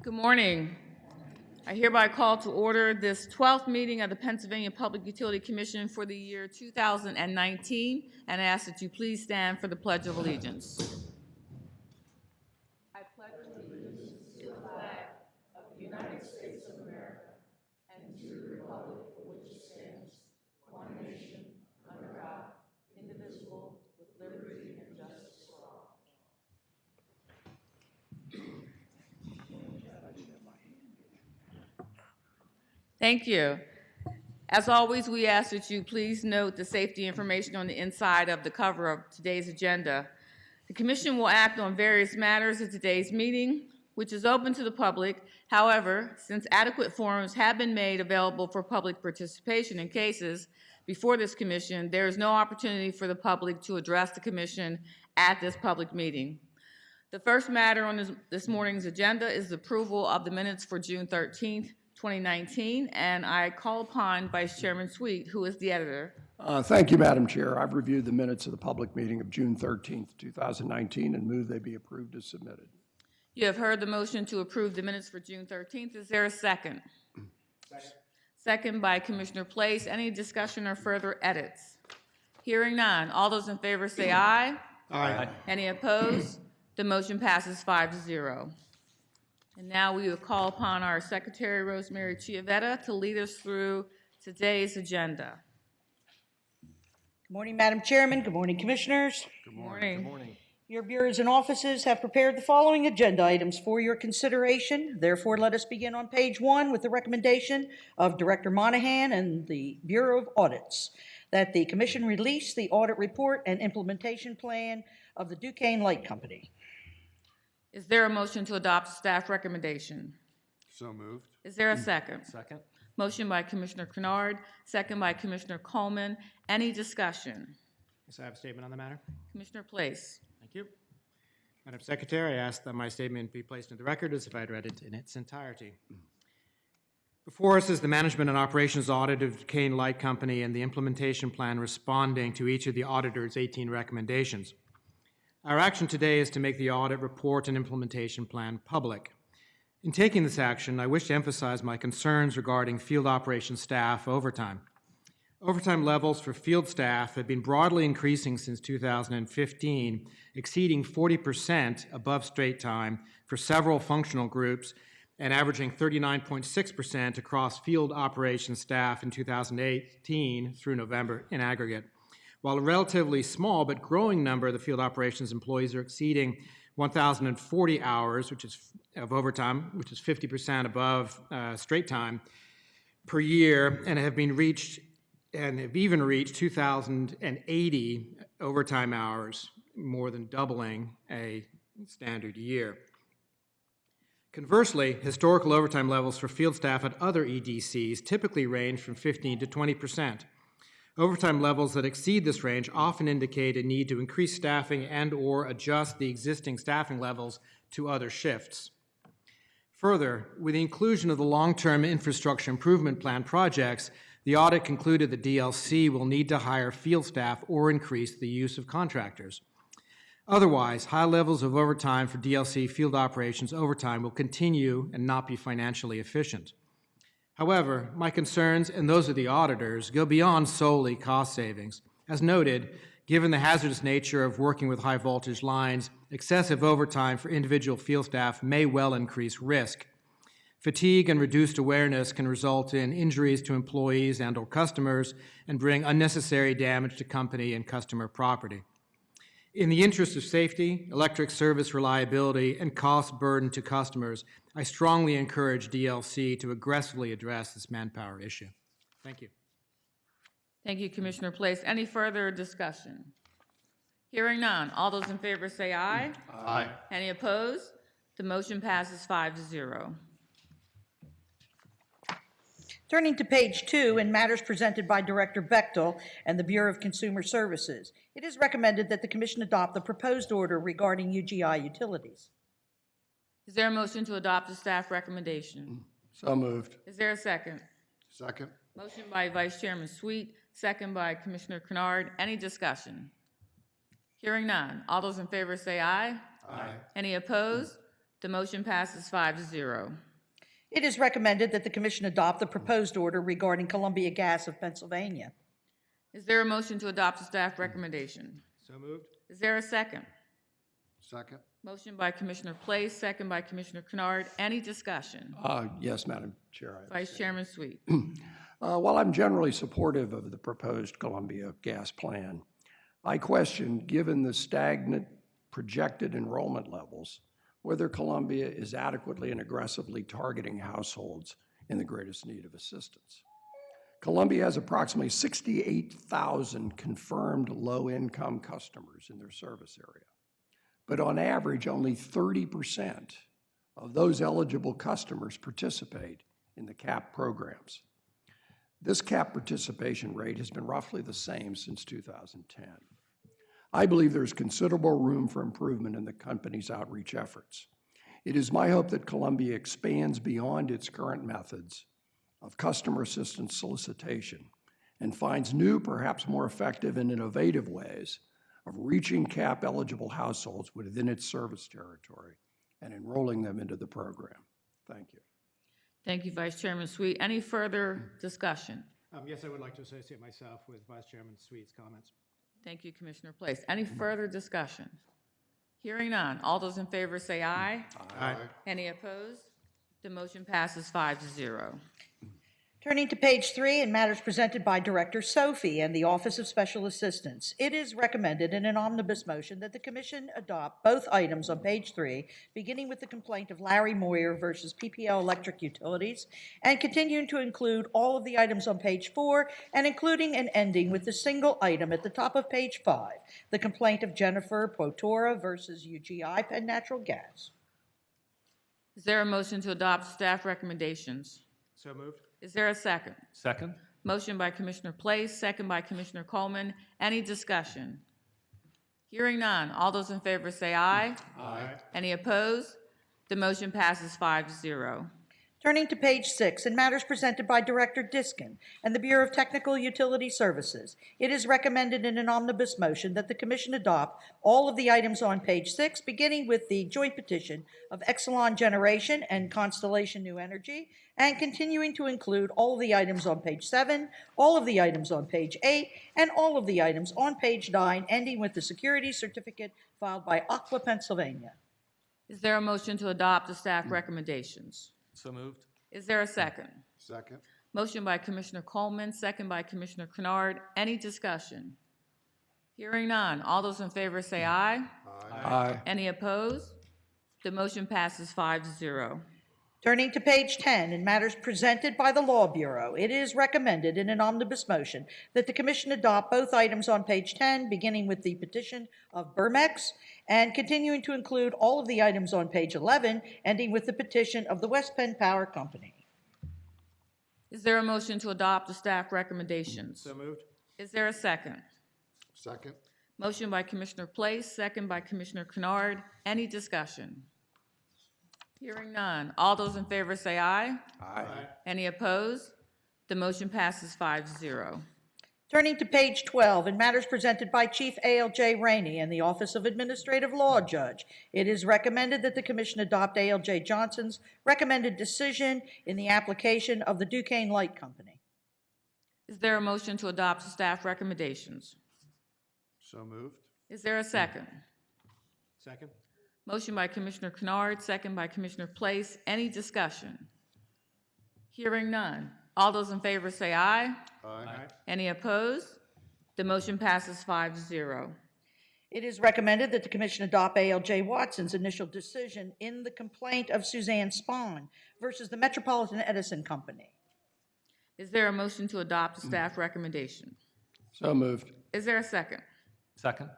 Good morning. I hereby call to order this 12th meeting of the Pennsylvania Public Utility Commission for the year 2019 and ask that you please stand for the Pledge of Allegiance. I pledge allegiance to the flag of the United States of America and to the republic for which it stands, one nation, under God, indivisible, with liberty and justice for all. Thank you. As always, we ask that you please note the safety information on the inside of the cover of today's agenda. The Commission will act on various matters at today's meeting, which is open to the public. However, since adequate forums have been made available for public participation in cases before this Commission, there is no opportunity for the public to address the Commission at this public meeting. The first matter on this morning's agenda is the approval of the minutes for June 13th, 2019, and I call upon Vice Chairman Sweet, who is the editor. Thank you, Madam Chair. I've reviewed the minutes of the public meeting of June 13th, 2019, and move they be approved as submitted. You have heard the motion to approve the minutes for June 13th. Is there a second? Second. Second by Commissioner Place. Any discussion or further edits? Hearing none. All those in favor say aye. Aye. Any opposed? The motion passes 5-0. And now we will call upon our Secretary, Rosemary Chiavetta, to lead us through today's agenda. Good morning, Madam Chairman. Good morning, Commissioners. Good morning. Good morning. Your bureaus and offices have prepared the following agenda items for your consideration. Therefore, let us begin on page 1 with the recommendation of Director Monahan and the Bureau of Audits that the Commission release the audit report and implementation plan of the Duquesne Light Company. Is there a motion to adopt staff recommendation? So moved. Is there a second? Second. Motion by Commissioner Kennard, second by Commissioner Coleman. Any discussion? Yes, I have a statement on the matter. Commissioner Place. Thank you. Madam Secretary, I ask that my statement be placed in the record as if I had read it in its entirety. Before us is the management and operations audit of Duquesne Light Company and the implementation plan responding to each of the auditor's 18 recommendations. Our action today is to make the audit report and implementation plan public. In taking this action, I wish to emphasize my concerns regarding field operations staff overtime. Overtime levels for field staff have been broadly increasing since 2015, exceeding 40% above straight time for several functional groups and averaging 39.6% across field operations staff in 2018 through November in aggregate. While a relatively small but growing number of the field operations employees are exceeding 1,040 hours, of overtime, which is 50% above straight time per year, and have even reached 2,080 overtime hours, more than doubling a standard year. Conversely, historical overtime levels for field staff at other EDCs typically range from 15 to 20%. Overtime levels that exceed this range often indicate a need to increase staffing and/or adjust the existing staffing levels to other shifts. Further, with the inclusion of the long-term infrastructure improvement plan projects, the audit concluded that DLC will need to hire field staff or increase the use of contractors. Otherwise, high levels of overtime for DLC field operations overtime will continue and not be financially efficient. However, my concerns, and those of the auditors, go beyond solely cost savings. As noted, given the hazardous nature of working with high voltage lines, excessive overtime for individual field staff may well increase risk. Fatigue and reduced awareness can result in injuries to employees and/or customers and bring unnecessary damage to company and customer property. In the interest of safety, electric service reliability, and cost burden to customers, I strongly encourage DLC to aggressively address this manpower issue. Thank you. Thank you, Commissioner Place. Any further discussion? Hearing none. All those in favor say aye. Aye. Any opposed? The motion passes 5-0. Turning to page 2 in matters presented by Director Bechtel and the Bureau of Consumer Services, it is recommended that the Commission adopt the proposed order regarding UGI utilities. Is there a motion to adopt the staff recommendation? So moved. Is there a second? Second. Motion by Vice Chairman Sweet, second by Commissioner Kennard. Any discussion? Hearing none. All those in favor say aye. Aye. Any opposed? The motion passes 5-0. It is recommended that the commission adopt the proposed order regarding Columbia Gas of Pennsylvania. Is there a motion to adopt the staff recommendation? So moved. Is there a second? Second. Motion by Commissioner Place, second by Commissioner Kennard. Any discussion? Yes, Madam Chair. Vice Chairman Sweet. While I'm generally supportive of the proposed Columbia Gas plan, I question, given the stagnant projected enrollment levels, whether Columbia is adequately and aggressively targeting households in the greatest need of assistance. Columbia has approximately 68,000 confirmed low-income customers in their service area. But on average, only 30% of those eligible customers participate in the CAP programs. This CAP participation rate has been roughly the same since 2010. I believe there's considerable room for improvement in the company's outreach efforts. It is my hope that Columbia expands beyond its current methods of customer assistance solicitation and finds new, perhaps more effective and innovative ways of reaching CAP-eligible households within its service territory and enrolling them into the program. Thank you. Thank you, Vice Chairman Sweet. Any further discussion? Yes, I would like to associate myself with Vice Chairman Sweet's comments. Thank you, Commissioner Place. Any further discussion? Hearing none. All those in favor say aye. Aye. Any opposed? The motion passes 5-0. Turning to page 3 in matters presented by Director Sophie and the Office of Special Assistance, it is recommended in an omnibus motion that the commission adopt both items on page 3, beginning with the complaint of Larry Moyer versus PPL Electric Utilities, and continuing to include all of the items on page 4, and including and ending with the single item at the top of page 5, the complaint of Jennifer Potora versus UGI Penn Natural Gas. Is there a motion to adopt staff recommendations? So moved. Is there a second? Second? Motion by Commissioner Place, second by Commissioner Coleman. Any discussion? Hearing none. All those in favor say aye. Aye. Any opposed? The motion passes 5-0. Turning to page 6, in matters presented by Director Diskin and the Bureau of Technical Utility Services, it is recommended in an omnibus motion that the Commission adopt all of the items on page 6, beginning with the joint petition of Exelon Generation and Constellation New Energy, and continuing to include all of the items on page 7, all of the items on page 8, and all of the items on page 9, ending with the security certificate filed by Aqua, Pennsylvania. Is there a motion to adopt the staff recommendations? So moved. Is there a second? Second. Motion by Commissioner Coleman, second by Commissioner Kennard. Any discussion? Hearing none. All those in favor say aye. Aye. Any opposed? The motion passes 5-0. Turning to page 10, in matters presented by the Law Bureau, it is recommended in an omnibus motion that the Commission adopt both items on page 10, beginning with the petition of Burmex, and continuing to include all of the items on page 11, ending with the petition of the West Penn Power Company. Is there a motion to adopt the staff recommendations? So moved. Is there a second? Second. Motion by Commissioner Place, second by Commissioner Kennard. Any discussion? Hearing none. All those in favor say aye. Aye. Any opposed? The motion passes 5-0. Turning to page 12, in matters presented by Chief ALJ Rainey and the Office of Administrative Law Judge, it is recommended that the Commission adopt ALJ Johnson's recommended decision in the application of the Duquesne Light Company. Is there a motion to adopt the staff recommendations? So moved. Is there a second? Second. Motion by Commissioner Kennard, second by Commissioner Place. Any discussion? Hearing none. All those in favor say aye. Aye. Any opposed? The motion passes 5-0. It is recommended that the Commission adopt ALJ Watson's initial decision in the complaint of Suzanne Spahn versus the Metropolitan Edison Company. Is there a motion to adopt the staff recommendation? So moved. Is there a second? Second?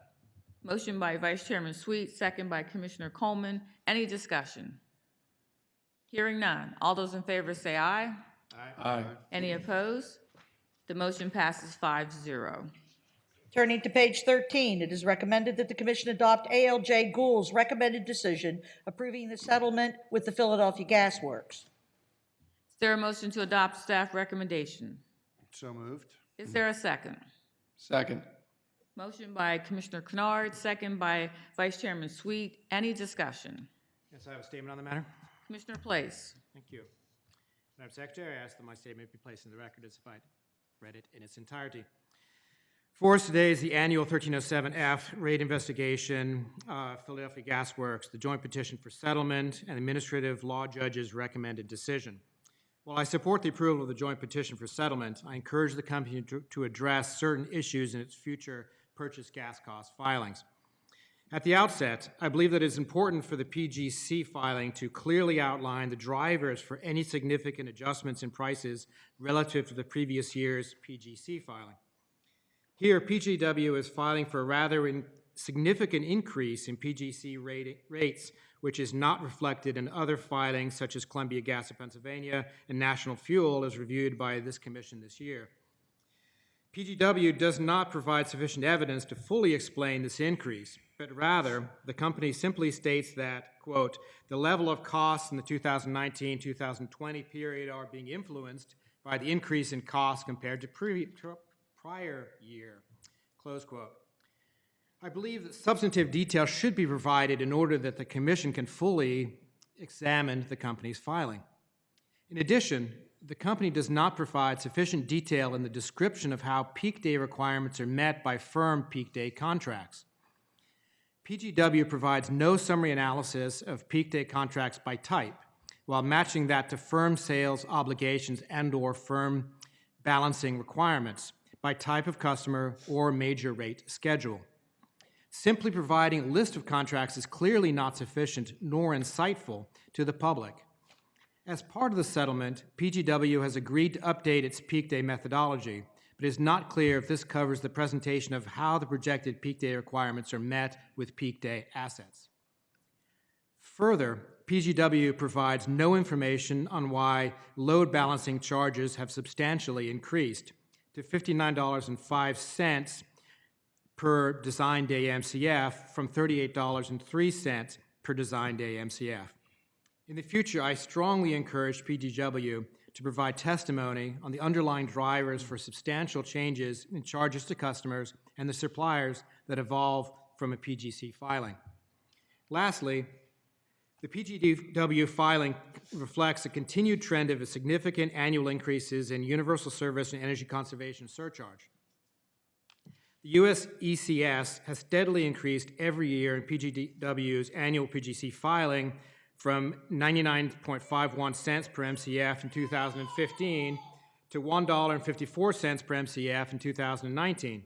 Motion by Vice Chairman Sweet, second by Commissioner Coleman. Any discussion? Hearing none. All those in favor say aye. Aye. Any opposed? The motion passes 5-0. Turning to page 13, it is recommended that the Commission adopt ALJ Gould's recommended decision approving the settlement with the Philadelphia Gas Works. Is there a motion to adopt staff recommendation? So moved. Is there a second? Second. Motion by Commissioner Kennard, second by Vice Chairman Sweet. Any discussion? Yes, I have a statement on the matter. Commissioner Place. Thank you. Madam Secretary, I ask that my statement be placed in the record as if I read it in its entirety. For us today is the annual 1307F raid investigation, Philadelphia Gas Works, the joint petition for settlement, and administrative law judge's recommended decision. While I support the approval of the joint petition for settlement, I encourage the company to address certain issues in its future purchase gas cost filings. At the outset, I believe that it is important for the PGC filing to clearly outline the drivers for any significant adjustments in prices relative to the previous year's PGC filing. Here, PGW is filing for a rather significant increase in PGC rates, which is not reflected in other filings such as Columbia Gas of Pennsylvania and National Fuel as reviewed by this commission this year. PGW does not provide sufficient evidence to fully explain this increase, but rather the company simply states that, quote, the level of costs in the 2019-2020 period are being influenced by the increase in costs compared to prior year, close quote. I believe that substantive detail should be provided in order that the commission can fully examine the company's filing. In addition, the company does not provide sufficient detail in the description of how peak day requirements are met by firm peak day contracts. PGW provides no summary analysis of peak day contracts by type, while matching that to firm sales obligations and/or firm balancing requirements by type of customer or major rate schedule. Simply providing a list of contracts is clearly not sufficient nor insightful to the public. As part of the settlement, PGW has agreed to update its peak day methodology, but it is not clear if this covers the presentation of how the projected peak day requirements are met with peak day assets. Further, PGW provides no information on why load balancing charges have substantially increased to $59.05 per design day MCF from $38.03 per design day MCF. In the future, I strongly encourage PGW to provide testimony on the underlying drivers for substantial changes in charges to customers and the suppliers that evolve from a PGC filing. Lastly, the PGW filing reflects a continued trend of significant annual increases in universal service and energy conservation surcharge. The U.S. ECS has steadily increased every year in PGW's annual PGC filing from 99.51 cents per MCF in 2015 to $1.54 per MCF in 2019.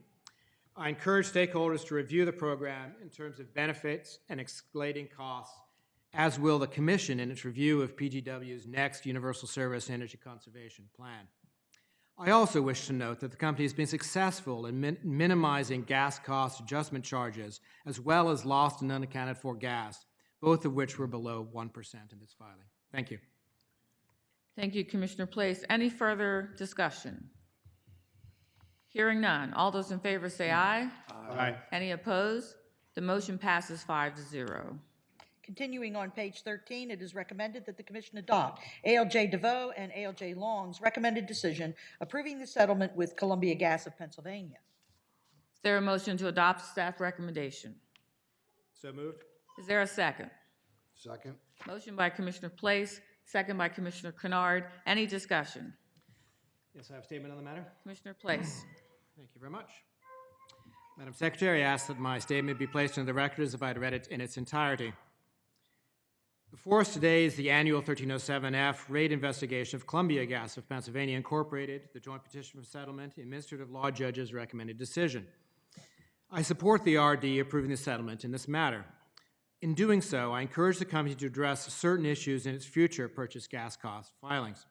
I encourage stakeholders to review the program in terms of benefits and escalating costs, as will the Commission in its review of PGW's next Universal Service Energy Conservation Plan. I also wish to note that the company has been successful in minimizing gas cost adjustment charges, as well as lost and unaccounted for gas, both of which were below 1% in this filing. Thank you. Thank you, Commissioner Place. Any further discussion? Hearing none. All those in favor say aye. Aye. Any opposed? The motion passes 5-0. Continuing on page 13, it is recommended that the Commission adopt ALJ DeVoe and ALJ Long's recommended decision approving the settlement with Columbia Gas of Pennsylvania. Is there a motion to adopt staff recommendation? So moved. Is there a second? Second. Motion by Commissioner Place, second by Commissioner Kennard. Any discussion? Yes, I have a statement on the matter. Commissioner Place. Thank you very much. Madam Secretary, I ask that my statement be placed into the record as if I had read it in its entirety. Before us today is the annual 1307F raid investigation of Columbia Gas of Pennsylvania Incorporated, the joint petition for settlement, the administrative law judge's recommended decision. I support the RD approving the settlement in this matter. In doing so, I encourage the company to address certain issues in its future purchase gas cost filings.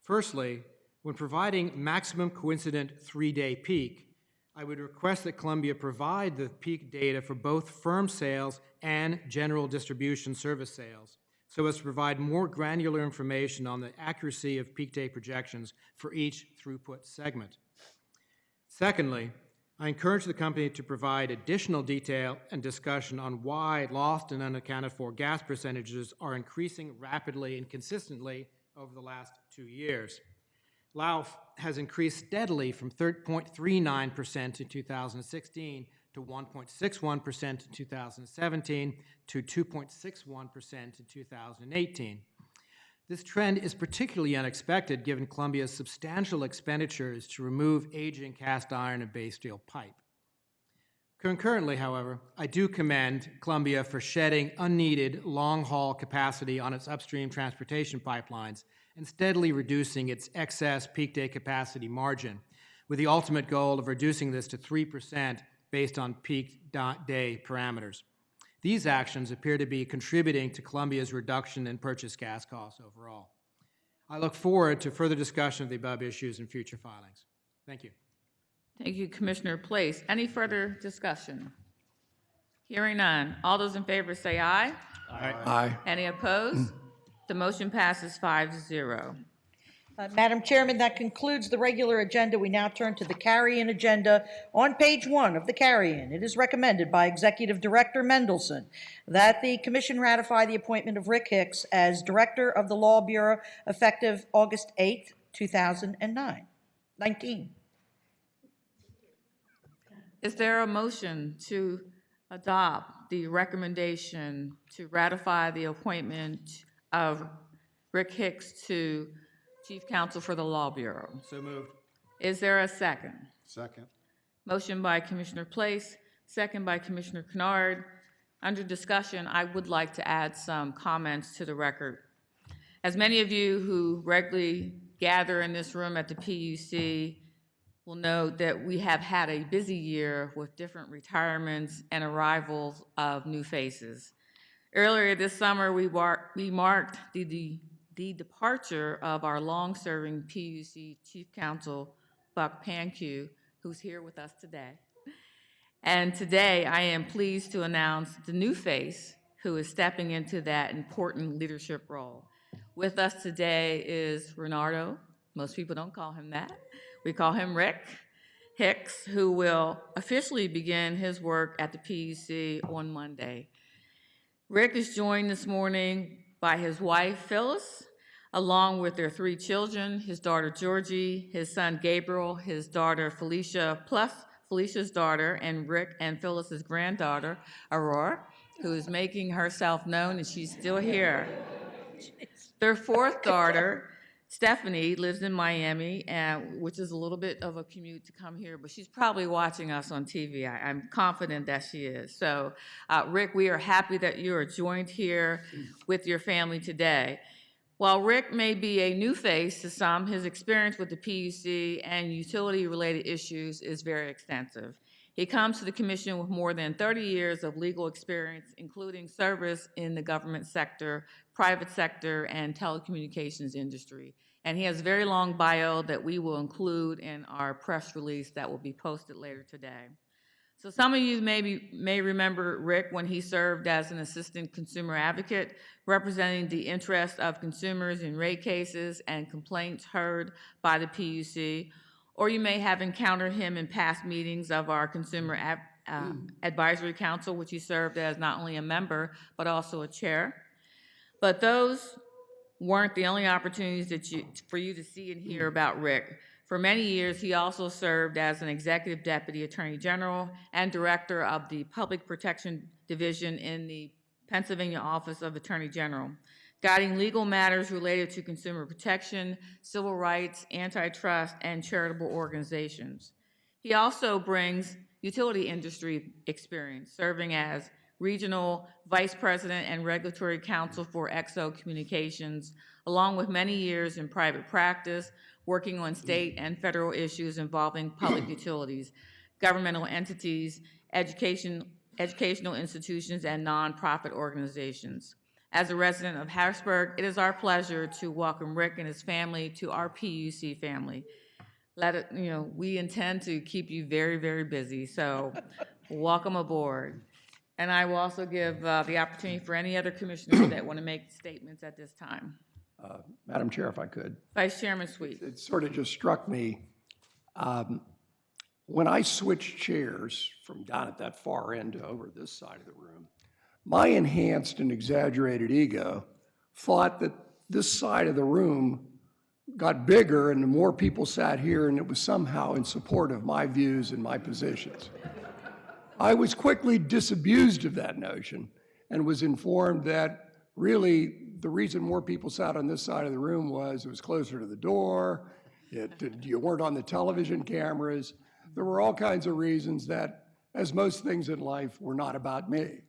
Firstly, when providing maximum coincident 3-day peak, I would request that Columbia provide the peak data for both firm sales and general distribution service sales, so as to provide more granular information on the accuracy of peak day projections for each throughput segment. Secondly, I encourage the company to provide additional detail and discussion on why lost and unaccounted for gas percentages are increasing rapidly and consistently over the last 2 years. LAUF has increased steadily from 0.39% in 2016 to 1.61% in 2017 to 2.61% in 2018. This trend is particularly unexpected given Columbia's substantial expenditures to remove aging cast iron and base steel pipe. Concurrently, however, I do commend Columbia for shedding unneeded long-haul capacity on its upstream transportation pipelines and steadily reducing its excess peak day capacity margin, with the ultimate goal of reducing this to 3% based on peak day parameters. These actions appear to be contributing to Columbia's reduction in purchase gas costs overall. I look forward to further discussion of the above issues in future filings. Thank you. Thank you, Commissioner Place. Any further discussion? Hearing none. All those in favor say aye. Aye. Any opposed? The motion passes 5-0. Madam Chairman, that concludes the regular agenda. We now turn to the carry-in agenda. On page 1 of the carry-in, it is recommended by Executive Director Mendelson that the Commission ratify the appointment of Rick Hicks as Director of the Law Bureau effective August 8th, 2019. Is there a motion to adopt the recommendation to ratify the appointment of Rick Hicks to Chief Counsel for the Law Bureau? So moved. Is there a second? Second. Motion by Commissioner Place, second by Commissioner Kennard. Under discussion, I would like to add some comments to the record. As many of you who regularly gather in this room at the PUC will know that we have had a busy year with different retirements and arrivals of new faces. Earlier this summer, we marked the departure of our long-serving PUC Chief Counsel, Buck Panque, who's here with us today. And today, I am pleased to announce the new face who is stepping into that important leadership role. With us today is Renardo. Most people don't call him that. We call him Rick Hicks, who will officially begin his work at the PUC on Monday. Rick is joined this morning by his wife, Phyllis, along with their 3 children, his daughter, Georgie, his son, Gabriel, his daughter, Felicia, plus Felicia's daughter, and Rick and Phyllis's granddaughter, Aurora, who is making herself known, and she's still here. Their 4th daughter, Stephanie, lives in Miami, which is a little bit of a commute to come here, but she's probably watching us on TV. I'm confident that she is. So, Rick, we are happy that you are joined here with your family today. While Rick may be a new face to some, his experience with the PUC and utility-related issues is very extensive. He comes to the Commission with more than 30 years of legal experience, including service in the government sector, private sector, and telecommunications industry. And he has a very long bio that we will include in our press release that will be posted later today. So some of you may remember Rick when he served as an assistant consumer advocate, representing the interests of consumers in rate cases and complaints heard by the PUC, or you may have encountered him in past meetings of our Consumer Advisory Council, which he served as not only a member, but also a chair. But those weren't the only opportunities for you to see and hear about Rick. For many years, he also served as an Executive Deputy Attorney General and Director of the Public Protection Division in the Pennsylvania Office of Attorney General, guiding legal matters related to consumer protection, civil rights, antitrust, and charitable organizations. He also brings utility industry experience, serving as Regional Vice President and Regulatory Counsel for XO Communications, along with many years in private practice, working on state and federal issues involving public utilities, governmental entities, educational institutions, and nonprofit organizations. As a resident of Harrisburg, it is our pleasure to welcome Rick and his family to our PUC family. We intend to keep you very, very busy, so welcome aboard. And I will also give the opportunity for any other commissioners that want to make statements at this time. Madam Chair, if I could. Vice Chairman Sweet. It sort of just struck me, when I switched chairs from down at that far end to over this side of the room, my enhanced and exaggerated ego thought that this side of the room got bigger and the more people sat here and it was somehow in support of my views and my positions. I was quickly disabused of that notion and was informed that really the reason more people sat on this side of the room was it was closer to the door, you weren't on the television cameras. There were all kinds of reasons that, as most things in life, were not about me.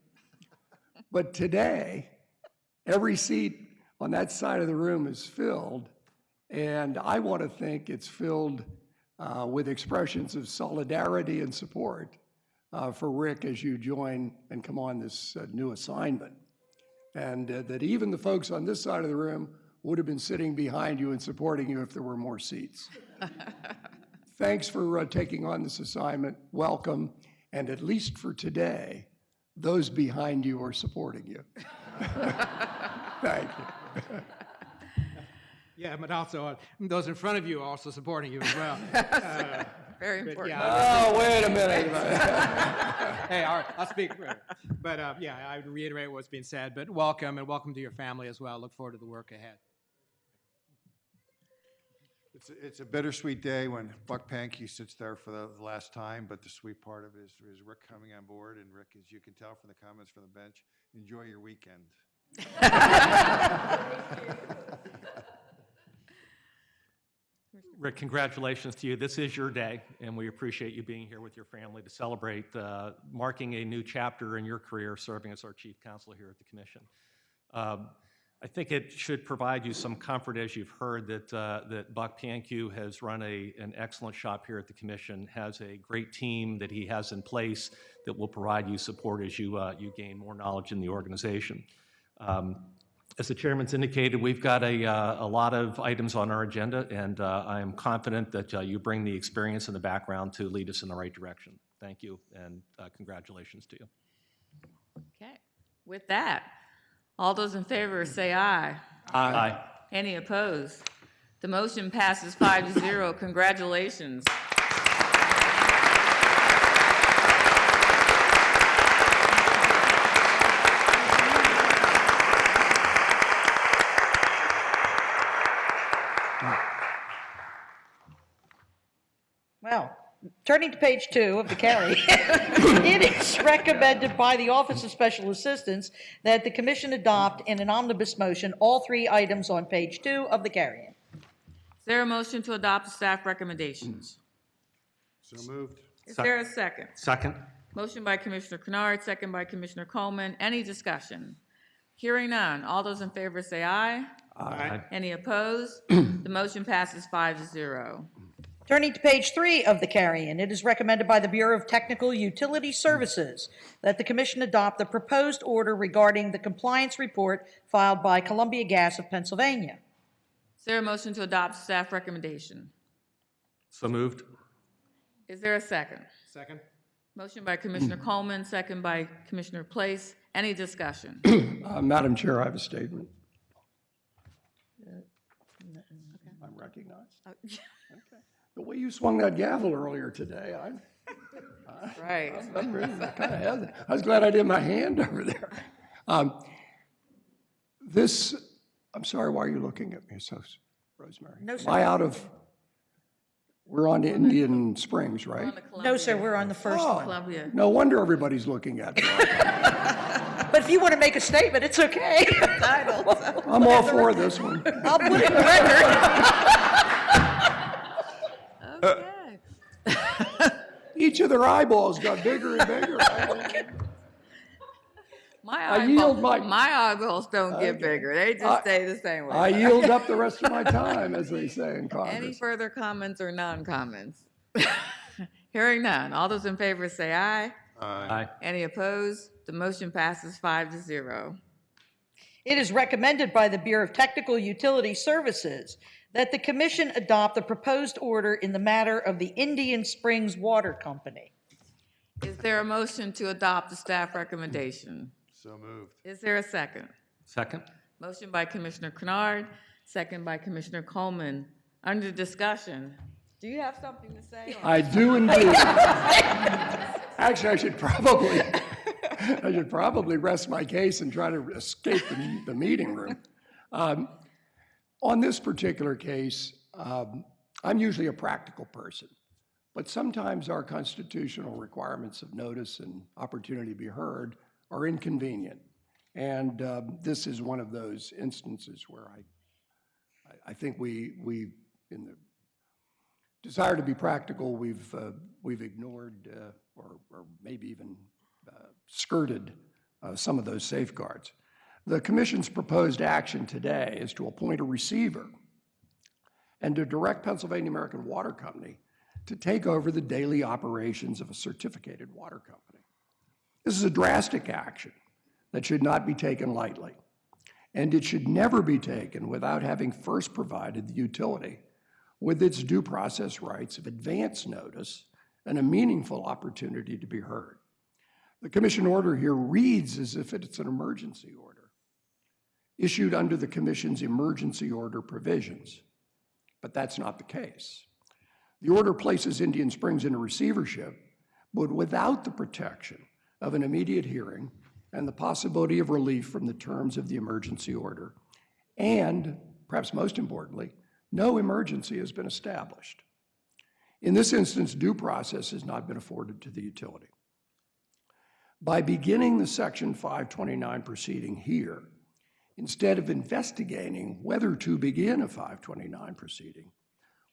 But today, every seat on that side of the room is filled, and I want to think it's filled with expressions of solidarity and support for Rick as you join and come on this new assignment. And that even the folks on this side of the room would have been sitting behind you and supporting you if there were more seats. Thanks for taking on this assignment. Welcome. And at least for today, those behind you are supporting you. Thank you. Yeah, but also those in front of you are also supporting you as well. Very important. Oh, wait a minute. Hey, all right, I'll speak. But yeah, I would reiterate what's being said, but welcome, and welcome to your family as well. Look forward to the work ahead. It's a bittersweet day when Buck Pankey sits there for the last time, but the sweet part of it is Rick coming on board. And Rick, as you can tell from the comments from the bench, enjoy your weekend. Rick, congratulations to you. This is your day, and we appreciate you being here with your family to celebrate marking a new chapter in your career serving as our chief counsel here at the Commission. I think it should provide you some comfort, as you've heard, that Buck Pankey has run an excellent shop here at the Commission, has a great team that he has in place that will provide you support as you gain more knowledge in the organization. As the chairman's indicated, we've got a lot of items on our agenda, and I am confident that you bring the experience and the background to lead us in the right direction. Thank you, and congratulations to you. Okay. With that, all those in favor say aye. Aye. Any opposed? The motion passes 5-0. Congratulations. Well, turning to page 2 of the carry, it is recommended by the Office of Special Assistance that the Commission adopt in an omnibus motion all 3 items on page 2 of the carry. Is there a motion to adopt the staff recommendations? So moved. Is there a second? Second. Motion by Commissioner Kennard, second by Commissioner Coleman. Any discussion? Hearing none. All those in favor say aye. Aye. Any opposed? The motion passes 5-0. Turning to page 3 of the carry-in, it is recommended by the Bureau of Technical Utility Services that the Commission adopt the proposed order regarding the compliance report filed by Columbia Gas of Pennsylvania. Is there a motion to adopt staff recommendation? So moved. Is there a second? Second. Motion by Commissioner Coleman, second by Commissioner Place. Any discussion? Madam Chair, I have a statement. I'm recognized. Okay. The way you swung that gavel earlier today, Right. I'm really kind of hesitant. I was glad I did my hand over there. I'm sorry, why are you looking at me so, Rosemary? No, sir. Am I out of, we're on to Indian Springs, right? No, sir, we're on the first one. Columbia. No wonder everybody's looking at me. But if you want to make a statement, it's okay. I'm all for this one. I'll put it in the record. Okay. Each of their eyeballs got bigger and bigger. My yield eyeballs, my- my eyeballs don't get bigger. They just stay the same way. I yield up the rest of my time, as they say in Any Congress. further comments or non-comments? Hearing none. All those in favor say aye. Aye. Any opposed? The motion passes 5-0. It is recommended by the Bureau of Technical Utility Services that the Commission adopt the proposed order in the matter of the Indian Springs Water Company. Is there a motion to adopt the staff recommendation? So moved. Is there a second? Second. Motion by Commissioner Kennard, second by Commissioner Coleman. Under discussion, do you have something to say? I do indeed. Actually, I should probably rest my case and try to escape the meeting room. On this particular case, I'm usually a practical person. But sometimes our constitutional requirements of notice and opportunity to be heard are inconvenient. And this is one of those instances where I think we, in the desire to be practical, we've ignored or maybe even skirted some of those safeguards. The Commission's proposed action today is to appoint a receiver and to direct Pennsylvania American Water Company to take over the daily operations of a certificated water company. This is a drastic action that should not be taken lightly, and it should never be taken without having first provided the utility with its due process rights of advance notice and a meaningful opportunity to be heard. The Commission order here reads as if it's an emergency order, issued under the Commission's emergency order provisions, but that's not the case. The order places Indian Springs in a receivership, but without the protection of an immediate hearing and the possibility of relief from the terms of the emergency order. And, perhaps most importantly, no emergency has been established. In this instance, due process has not been afforded to the utility. By beginning the Section 529 proceeding here, instead of investigating whether to begin a 529 proceeding,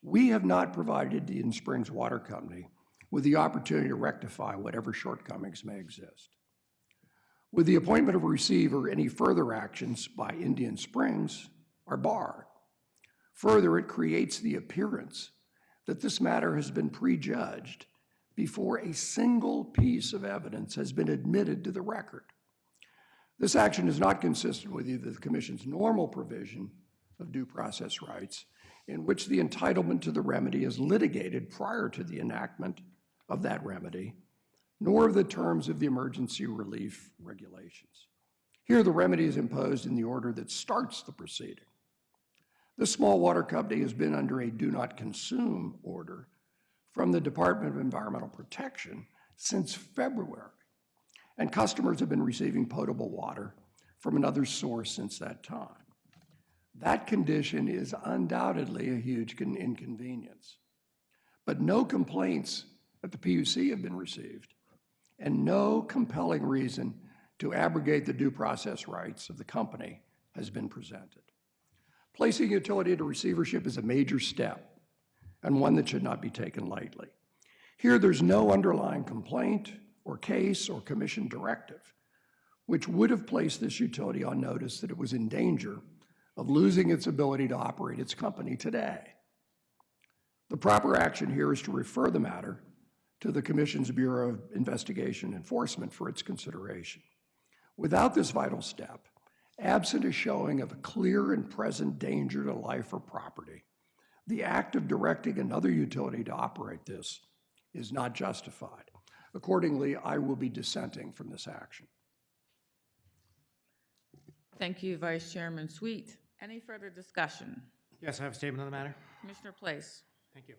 we have not provided the Indian Springs Water Company with the opportunity to rectify whatever shortcomings may exist. With the appointment of a receiver, any further actions by Indian Springs are barred. Further, it creates the appearance that this matter has been prejudged before a single piece of evidence has been admitted to the record. This action is not consistent with either the Commission's normal provision of due process rights, in which the entitlement to the remedy is litigated prior to the enactment of that remedy, nor of the terms of the emergency relief regulations. Here, the remedy is imposed in the order that starts the proceeding. This small water company has been under a do not consume order from the Department of Environmental Protection since February, and customers have been receiving potable water from another source since that time. That condition is undoubtedly a huge inconvenience, but no complaints at the PUC have been received, and no compelling reason to abrogate the due process rights of the company has been presented. Placing utility into receivership is a major step, and one that should not be taken lightly. Here, there's no underlying complaint or case or Commission directive which would have placed this utility on notice that it was in danger of losing its ability to operate its company today. The proper action here is to refer the matter to the Commission's Bureau of Investigation Enforcement for its consideration. Without this vital step, absent a showing of a clear and present danger to life or property, the act of directing another utility to operate this is not justified. Accordingly, I will be dissenting from this action. Thank you, Vice Chairman Sweet. Any further discussion? Yes, I have a statement on the matter. Commissioner Place. Thank you.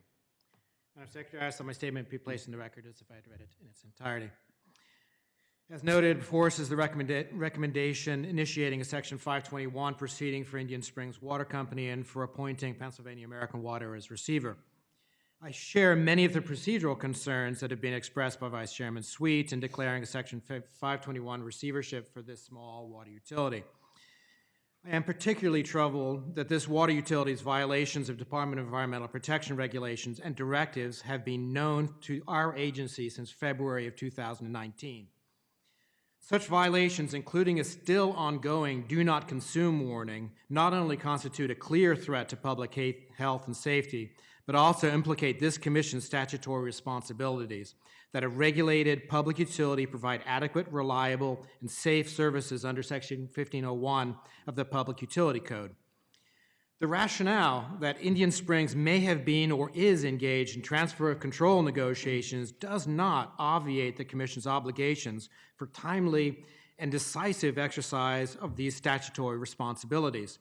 Madam Secretary, I ask that my statement be placed in the record as if I had read it in its entirety. As noted, before us is the recommendation initiating a Section 521 proceeding for Indian Springs Water Company and for appointing Pennsylvania American Water as receiver. I share many of the procedural concerns that have been expressed by Vice Chairman Sweet in declaring a Section 521 receivership for this small water utility. I am particularly troubled that this water utility's violations of Department of Environmental Protection regulations and directives have been known to our agency since February of 2019. Such violations, including a still ongoing do not consume warning, not only constitute a clear threat to public health and safety, but also implicate this Commission's statutory responsibilities that a regulated public utility provide adequate, reliable, and safe services under Section 1501 of the Public Utility Code. The rationale that Indian Springs may have been or is engaged in transfer of control negotiations does not obviate the Commission's obligations for timely and decisive exercise of these statutory responsibilities.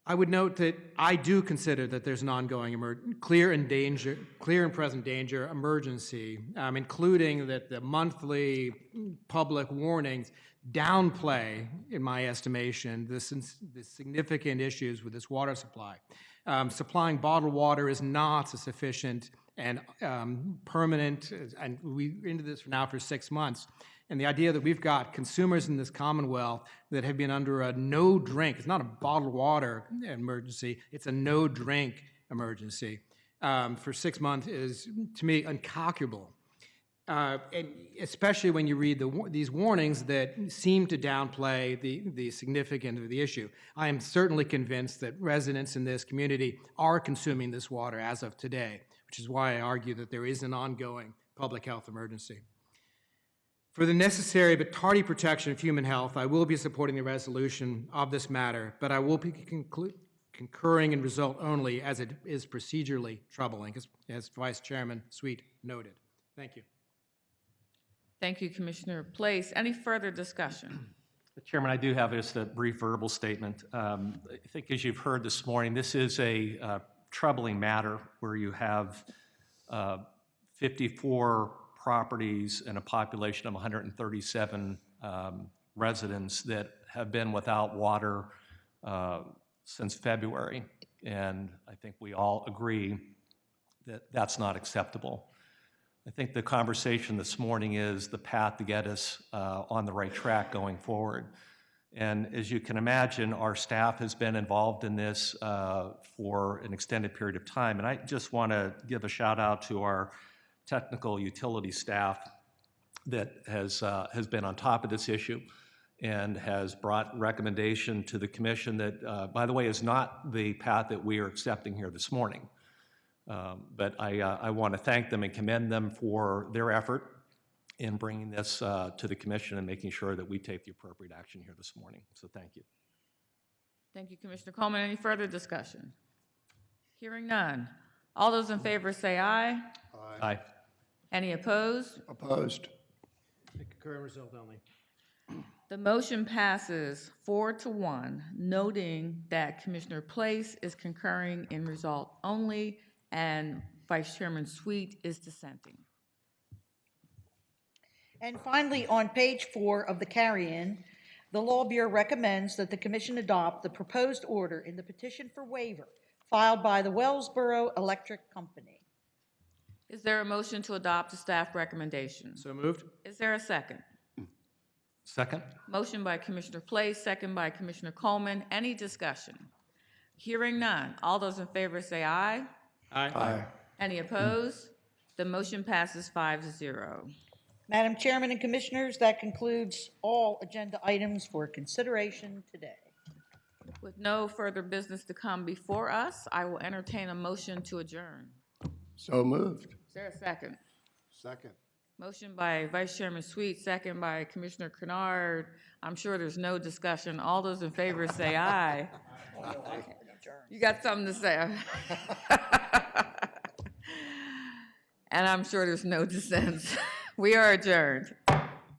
I would note that I do consider that there's an ongoing clear and present danger emergency, including that the monthly public warnings downplay, in my estimation, the significant issues with this water supply. Supplying bottled water is not a sufficient and permanent, and we're into this now for 6 months. And the idea that we've got consumers in this Commonwealth that have been under a no drink, it's not a bottled water emergency, it's a no drink emergency for 6 months is, to me, incalculable. And especially when you read these warnings that seem to downplay the significance of the issue. I am certainly convinced that residents in this community are consuming this water as of today, which is why I argue that there is an ongoing public health emergency. For the necessary but tardy protection of human health, I will be supporting the resolution of this matter, but I will be concurring in result only as it is procedurally troubling, as Vice Chairman Sweet noted. Thank you. Thank you, Commissioner Place. Any further discussion? Chairman, I do have just a brief verbal statement. I think as you've heard this morning, this is a troubling matter where you have 54 properties and a population of 137 residents that have been without water since February. And I think we all agree that that's not acceptable. I think the conversation this morning is the path to get us on the right track going forward. And as you can imagine, our staff has been involved in this for an extended period of time. And I just want to give a shout out to our technical utility staff that has been on top of this issue and has brought recommendation to the commission that, by the way, is not the path that we are accepting here this morning. But I want to thank them and commend them for their effort in bringing this to the commission and making sure that we take the appropriate action here this morning. So thank you. Thank you, Commissioner Coleman. Any further discussion? Hearing none. All those in favor say aye. Aye. Any opposed? Opposed? Concurring result only. The motion passes 4-1, noting that Commissioner Place is concurring in result only and Vice Chairman Sweet is dissenting. And finally, on page 4 of the carry-in, the Law Bureau recommends that the Commission adopt the proposed order in the petition for waiver filed by the Wellsboro Electric Company. Is there a motion to adopt the staff recommendation? So moved. Is there a second? Second? Motion by Commissioner Place, second by Commissioner Coleman. Any discussion? Hearing none. All those in favor say aye. Aye. Any opposed? The motion passes 5-0. Madam Chairman and Commissioners, that concludes all agenda items for consideration today. With no further business to come before us, I will entertain a motion to adjourn. So moved. Is there a second? Second. Motion by Vice Chairman Sweet, second by Commissioner Kennard. I'm sure there's no discussion. All those in favor say aye. You got something to say? And I'm sure there's no dissent. We are adjourned.